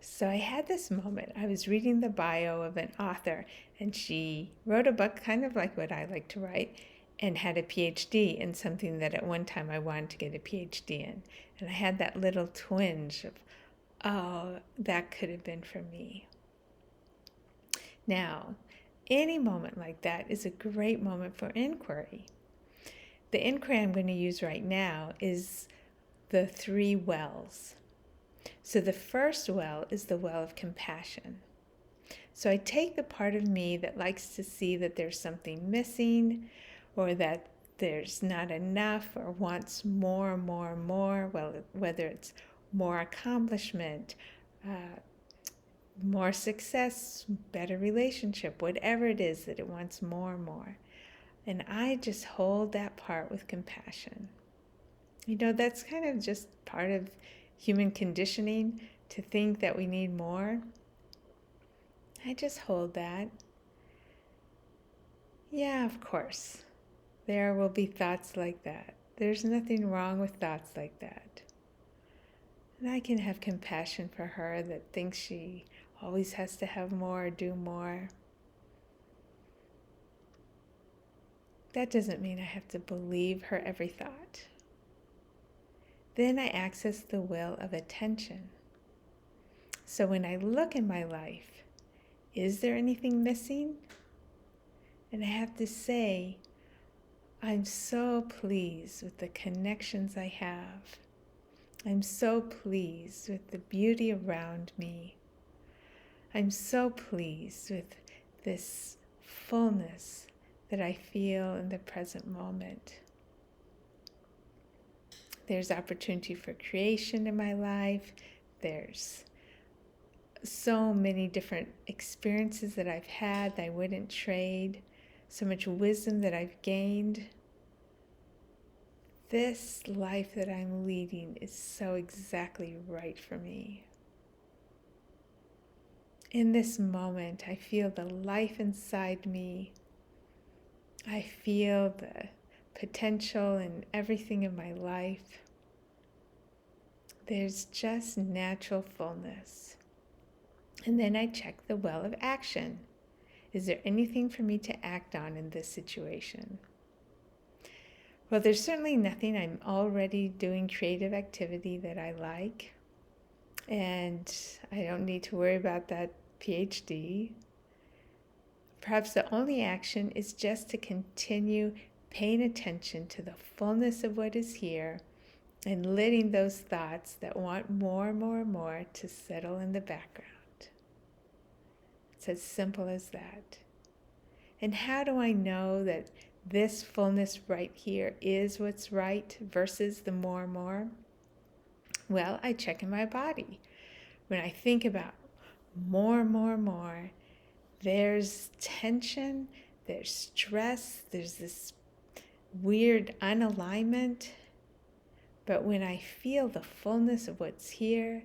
So I had this moment. I was reading the bio of an author, and she wrote a book kind of like what I like to write, and had a PhD in something that at one time I wanted to get a PhD in. And I had that little twinge of, oh, that could have been for me. Now, any moment like that is a great moment for inquiry. The inquiry I'm going to use right now is the 3 wells. So the first well is the well of compassion. So I take the part of me that likes to see that there's something missing, or that there's not enough, or wants more, well, whether it's more accomplishment, more success, better relationship, whatever it is that it wants more. And I just hold that part with compassion. That's kind of just part of human conditioning to think that we need more. I just hold that. Yeah, of course. There will be thoughts like that. There's nothing wrong with thoughts like that. And I can have compassion for her that thinks she always has to have more, do more. That doesn't mean I have to believe her every thought. Then I access the will of attention. So when I look in my life, is there anything missing? And I have to say, I'm so pleased with the connections I have. I'm so pleased with the beauty around me. I'm so pleased with this fullness that I feel in the present moment. There's opportunity for creation in my life. There's so many different experiences that I've had that I wouldn't trade. So much wisdom that I've gained. This life that I'm leading is so exactly right for me. In this moment, I feel the life inside me. I feel the potential in everything in my life. There's just natural fullness. And then I check the well of action. Is there anything for me to act on in this situation? Well, there's certainly nothing. I'm already doing creative activity that I like. And I don't need to worry about that PhD. Perhaps the only action is just to continue paying attention to the fullness of what is here and letting those thoughts that want more to settle in the background. It's as simple as that. And how do I know that this fullness right here is what's right versus the more? Well, I check in my body. When I think about more, there's tension, there's stress, there's this weird unalignment. But when I feel the fullness of what's here,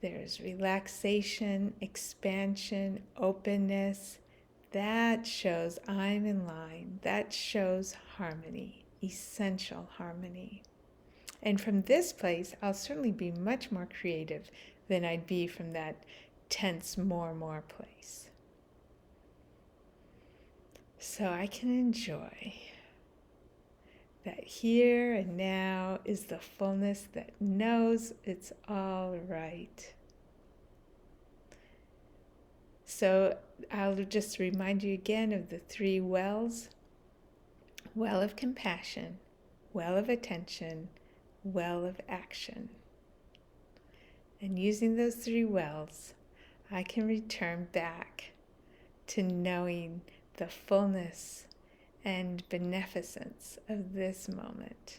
there's relaxation, expansion, openness. That shows I'm in line. That shows harmony, essential harmony. And from this place, I'll certainly be much more creative than I'd be from that tense more place. So I can enjoy that here and now is the fullness that knows it's all right. So I'll just remind you again of the 3 wells: well of compassion, well of attention, well of action. And using those 3 wells, I can return back to knowing the fullness and beneficence of this moment.